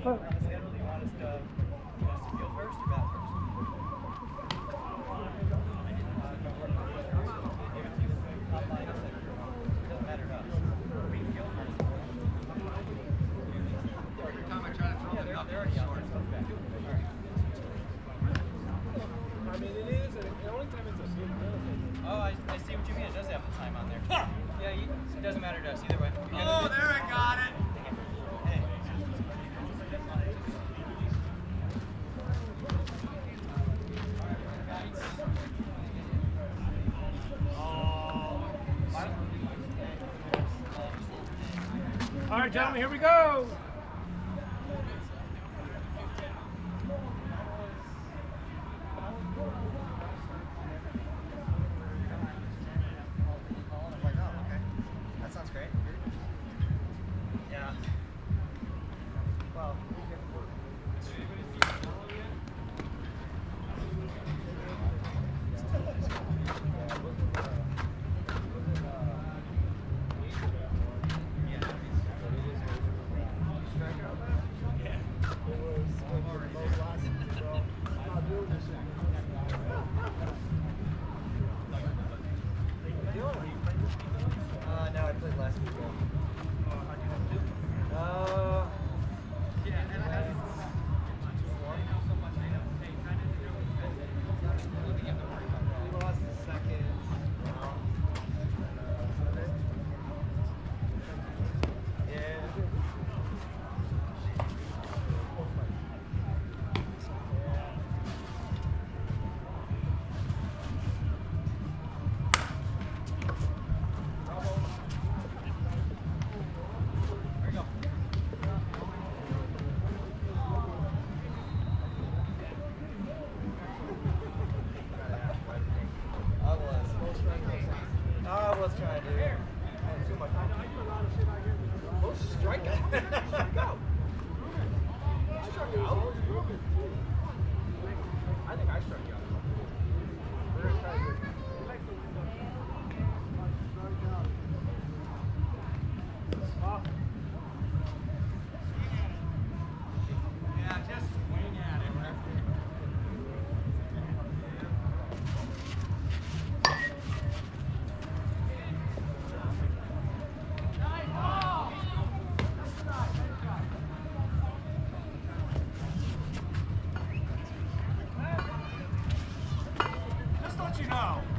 I see what you mean. It does have the time on there. Yeah, it doesn't matter to us either way. Oh, there I got it. All right, gentlemen, here we go. No, I played last week. We lost the second round. I was trying to. I had too much. Oh, strike out. Strike out. Struck out. I think I struck you out. Yeah, just swing at it. Just let you know.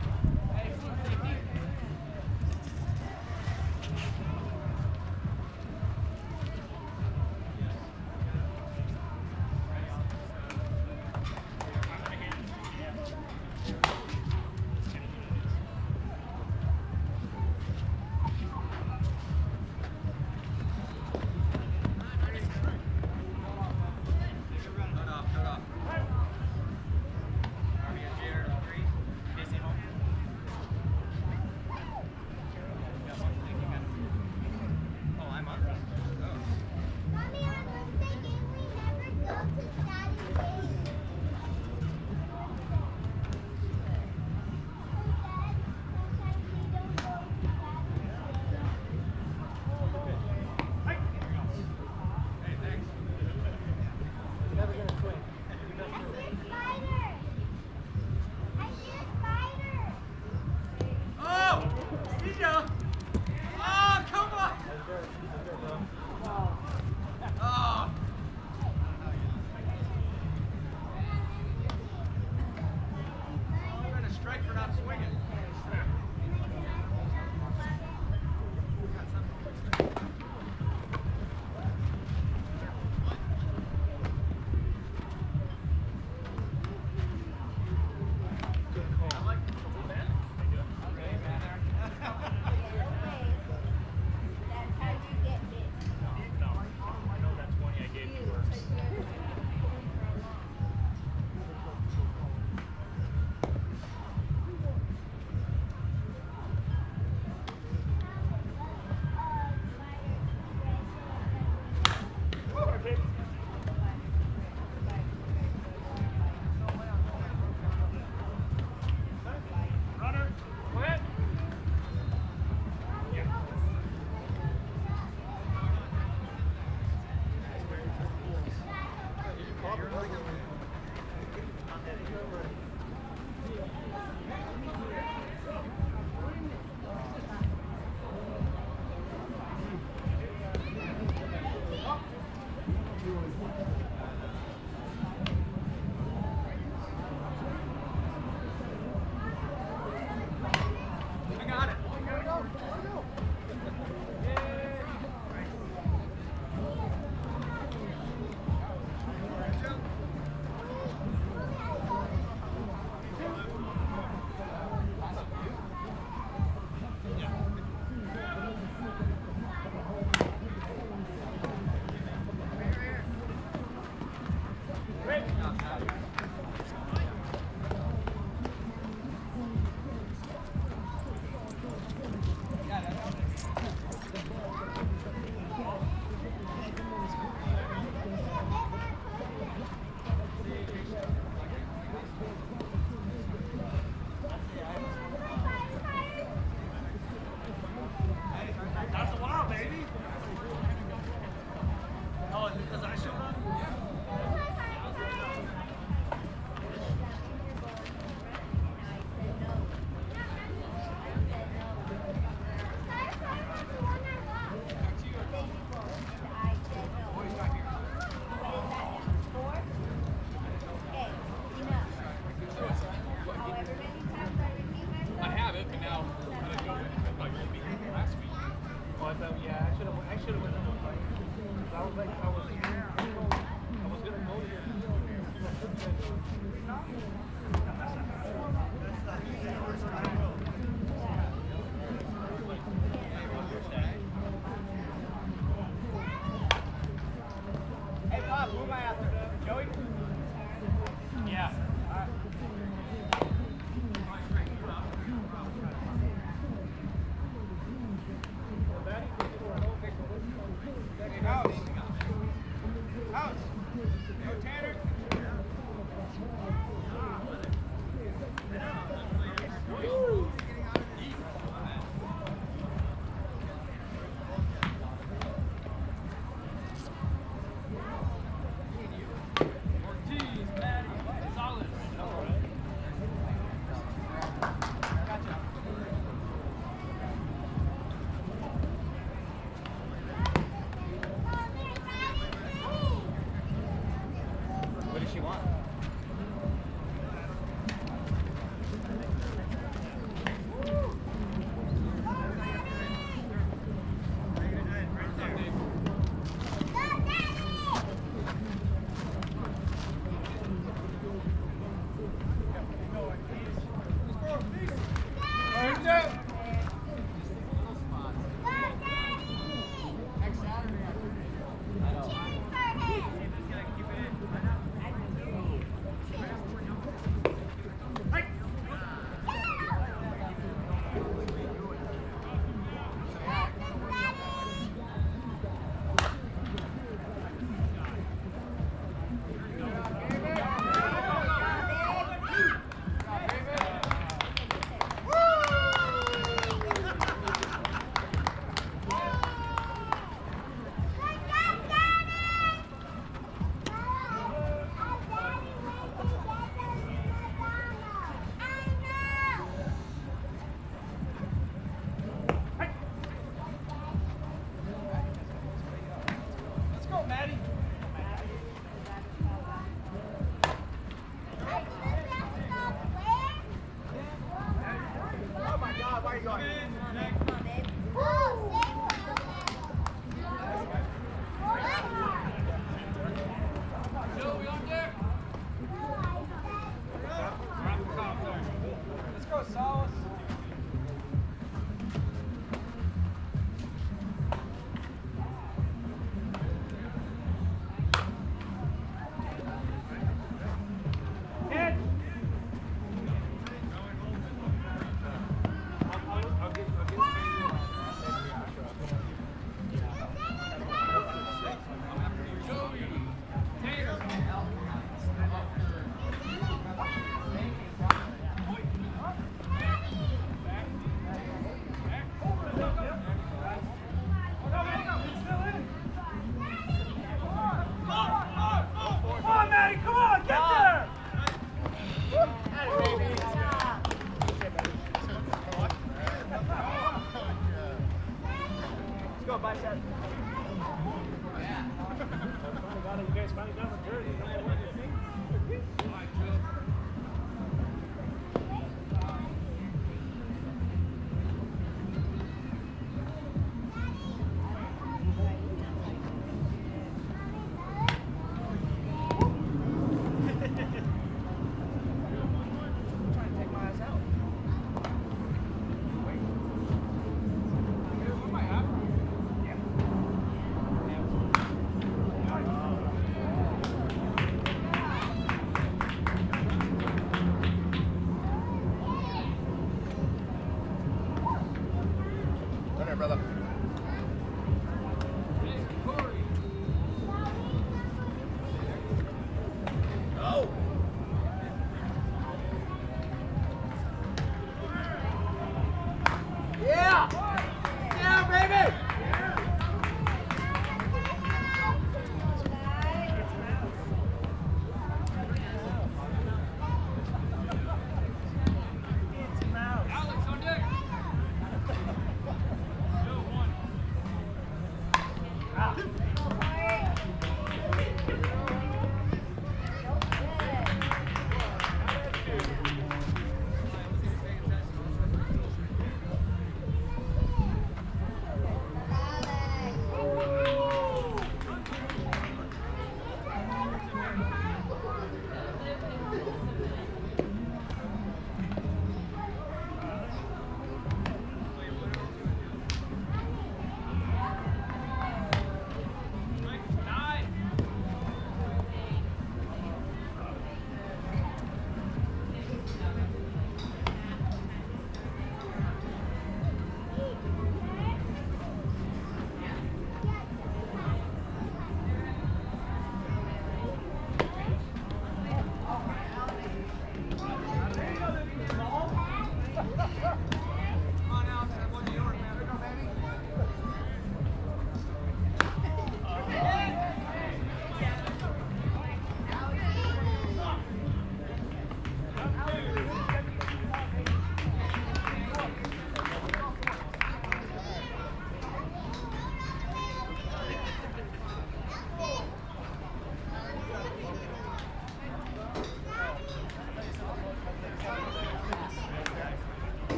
thought, yeah, I should have went on the fight. I was like, I was gonna go to Hey, Bob, who am I after? Joey? yeah. House. House. Go, Tanner. Ortiz, Maddie, Gonzalez. What does she want? Turns out. Next Saturday, I know. Let's go, Maddie. Oh my God, why are you going? Joey on deck. Let's go, Solace. Hit. Joey. Taylor. Come on, Maddie, come on, get there! Let's go, bicep. You guys finally got the jersey. Trying to take my ass out.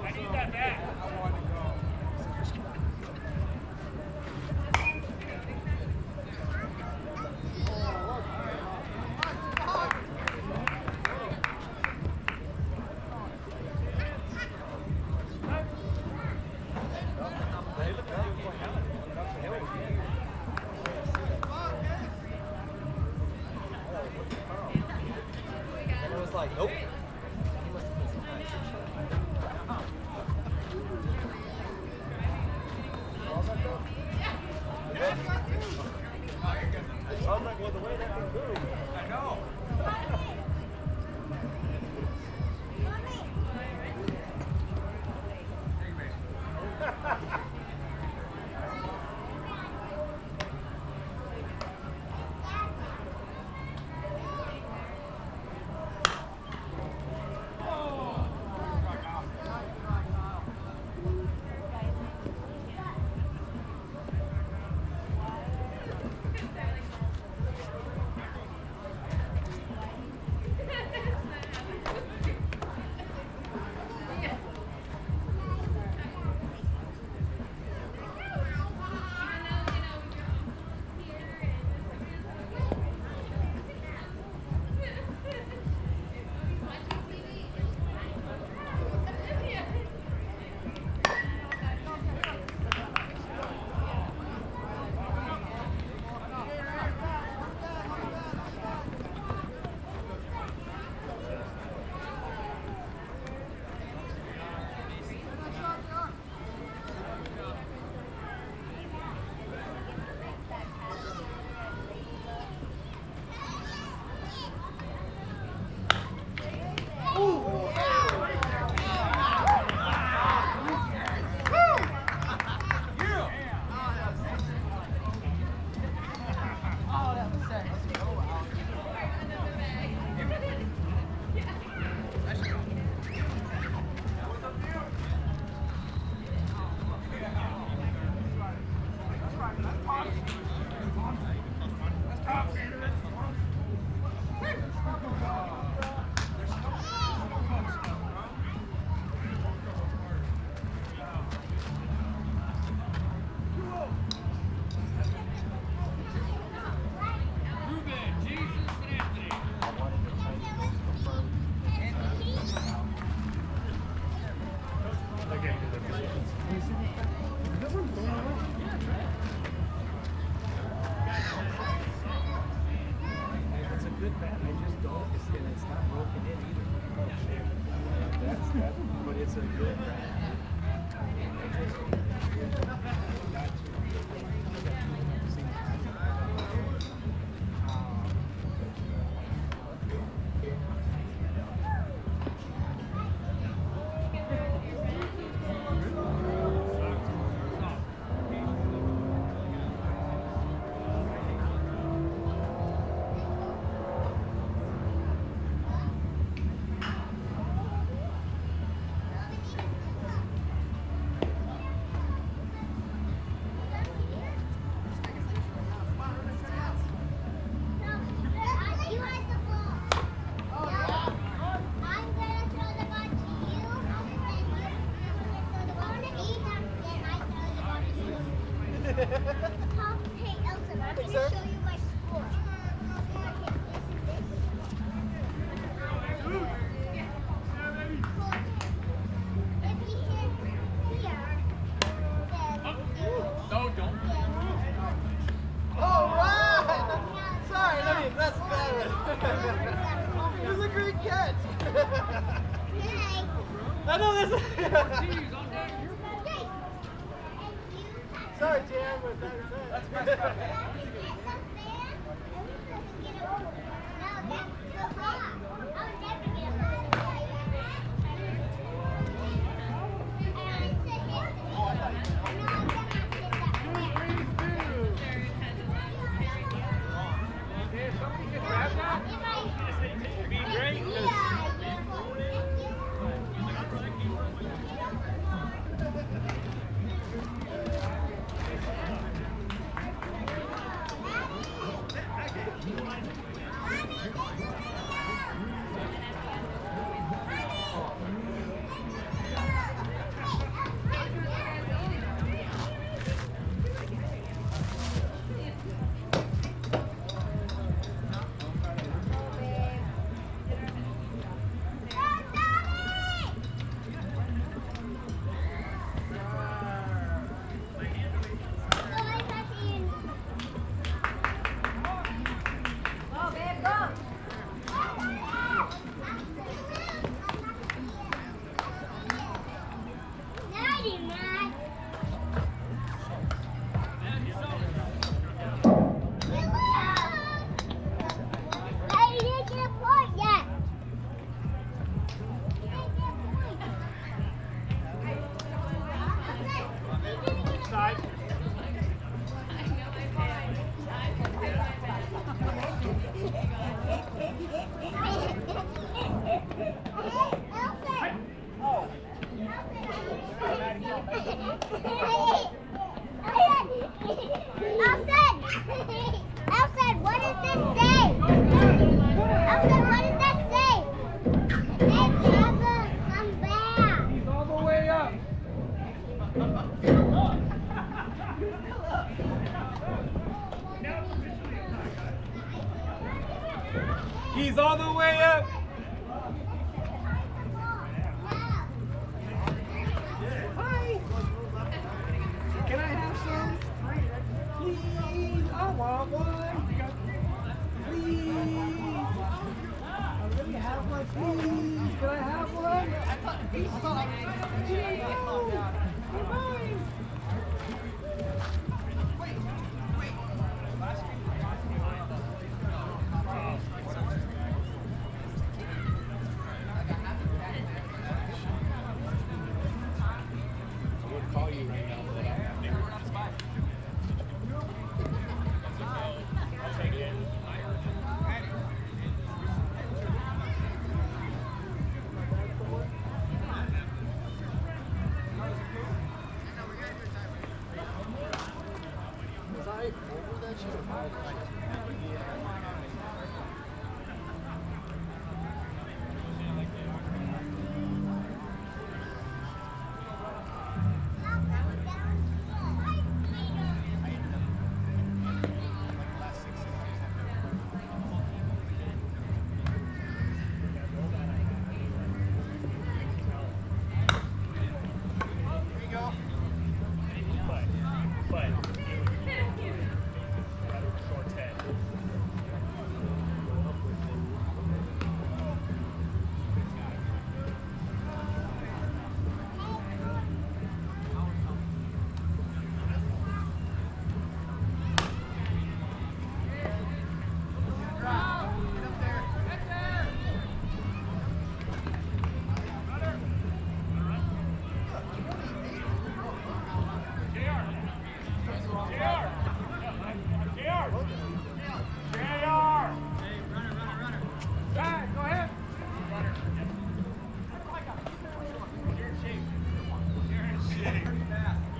I need that back. And it was like, nope. He must have put some time. I was like, well, the way that thing moved. I know. It's a good bat. I just don't. It's not broken in either. But it's a good bat. Hey, Elsa, I'm going to show you my score. If he hit here, then No, don't. All right. Sorry, let me mess that. It was a great catch. Hey. I know this. Jeez, on deck. Sorry, Jan, but that's messed up. Be great. the way up. Hi. Can I have some? Please. I want one. Please. I really have one. Please. Can I have one? I would call you right now, but I'll take it. Was I over that shit? But short 10.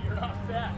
You're not fat.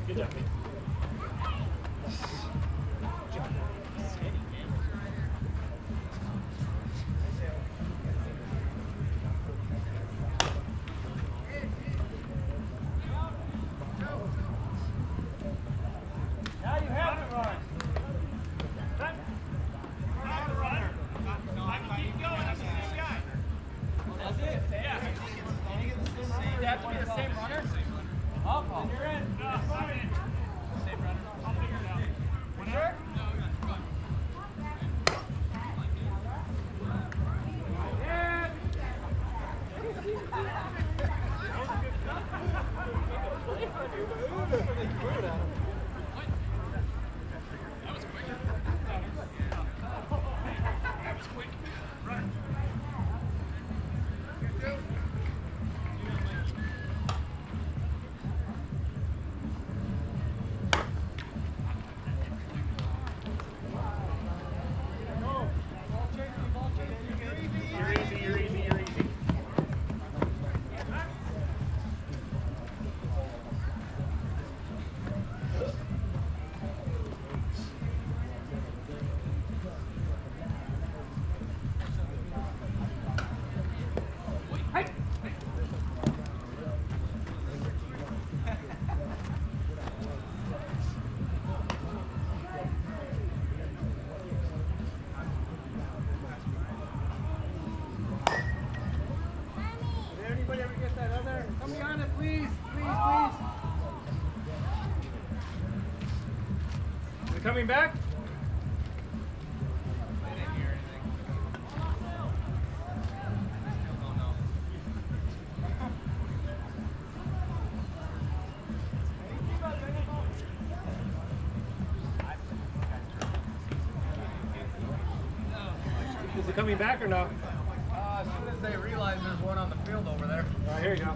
Good job, Pete. Now you have to run. That's it. Yeah. Does it have to be the same runner? Then you're in. Same runner. I'll figure it out. You sure? Yeah. You're easy, you're easy, you're easy. Did anybody ever get that other? Come behind it, please. Please, please. Is it coming back? Is it coming back or no? As soon as they realize there's one on the field over there. All right, here you go.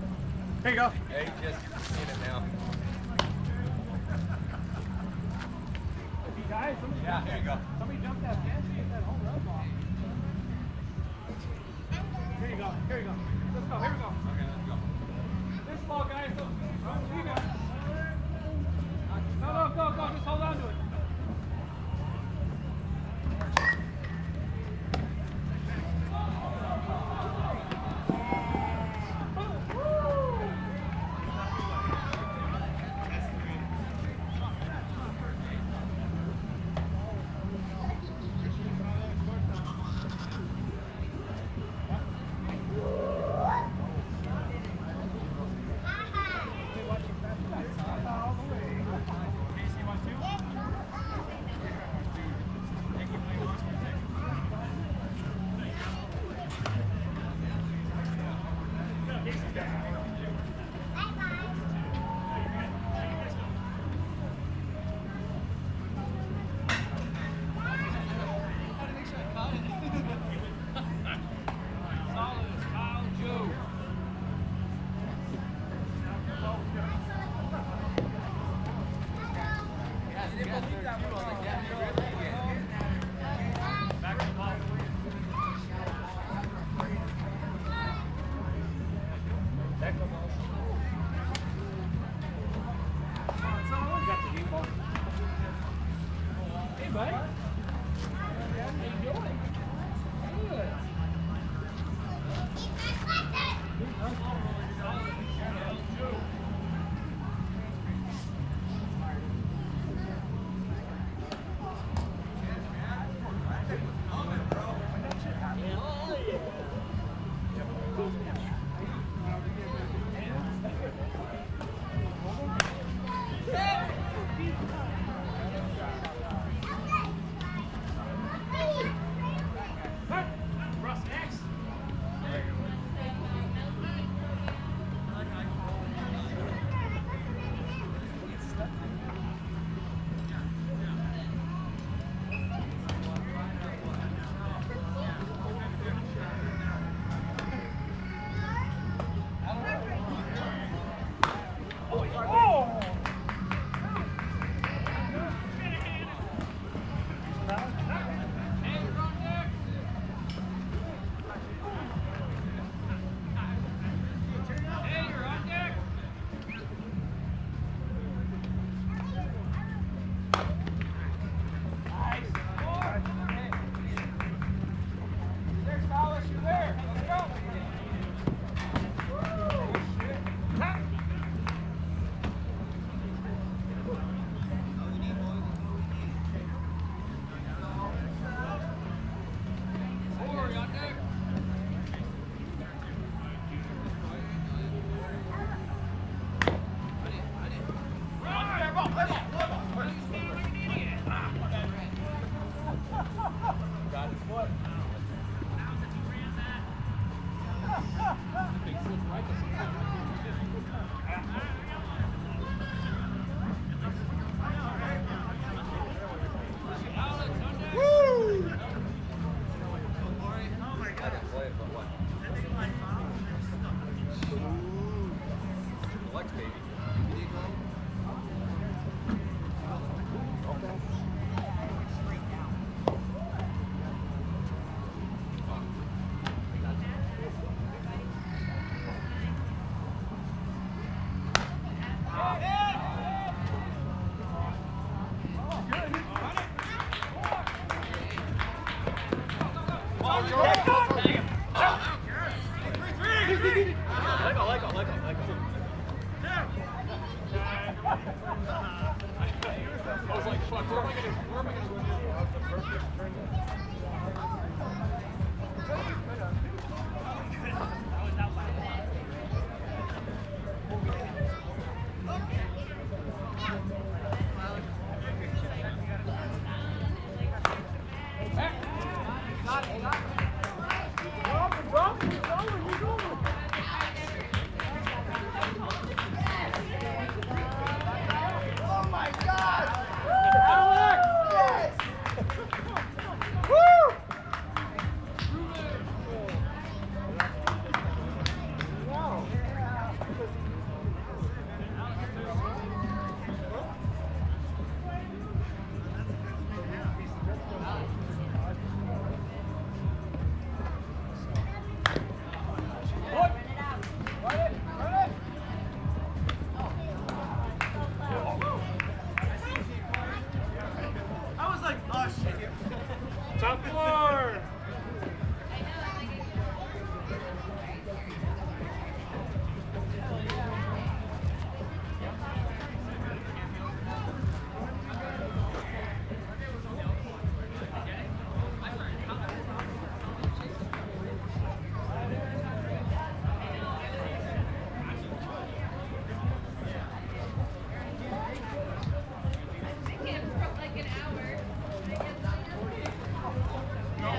Here you go. Yeah, he just seen it now. Guys, Yeah, here you go. somebody jump that fence and get that home run ball. Here you go. Here you go. Let's go. Here we go. Okay, let's go. This ball, guys. So, you got it. No, go, go. Just hold on to it. Hey, buddy. How you doing? Good. Got his foot. Big foot right Woo! Flex, baby. I was like, fuck, where am I gonna win this? Oh my God! Alex! Yes! Woo! Wow. I was like, oh shit. Top floor! No,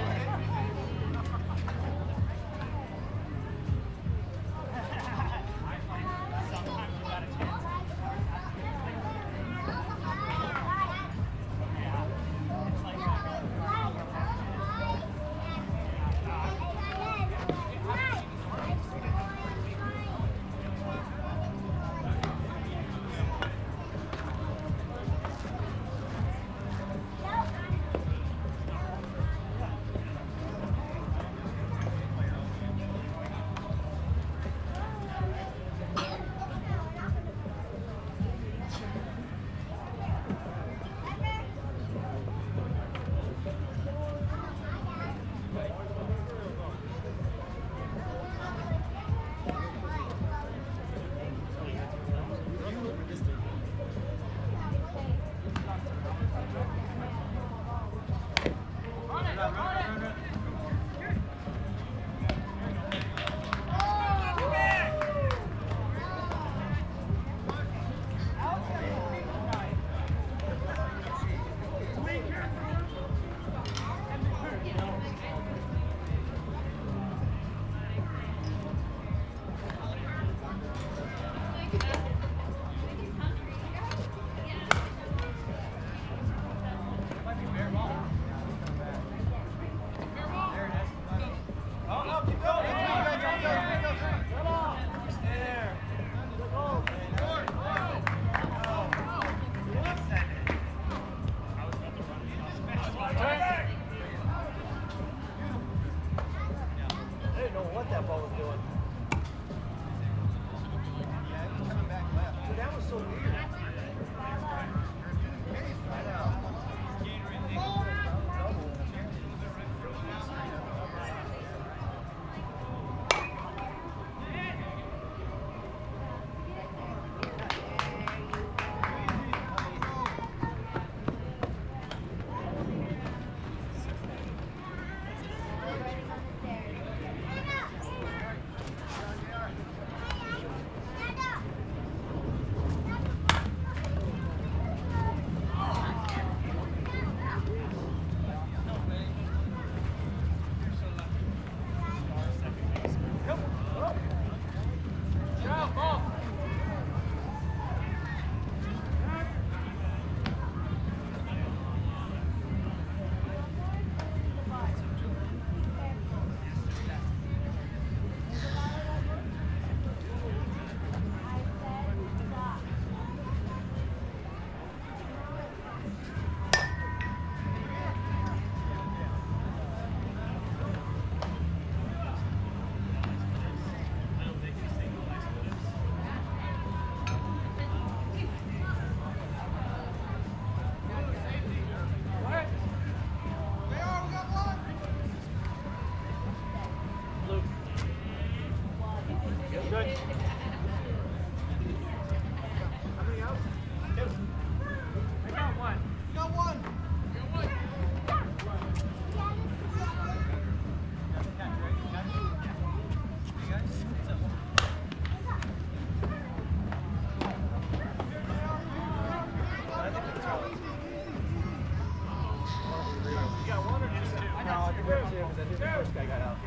then the first guy got out.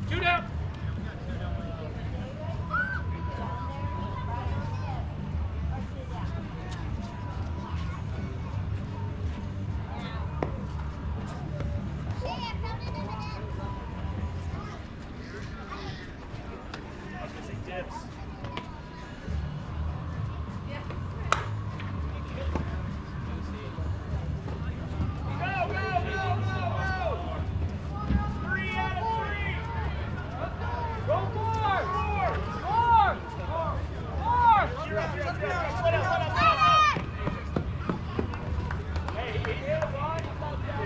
Shoot out.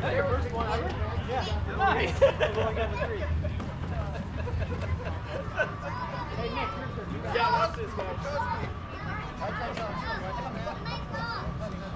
That your first one ever? Yeah. Nice. I got the 3. Hey, Nick, your turn. Yeah, watch this, guys. My fault.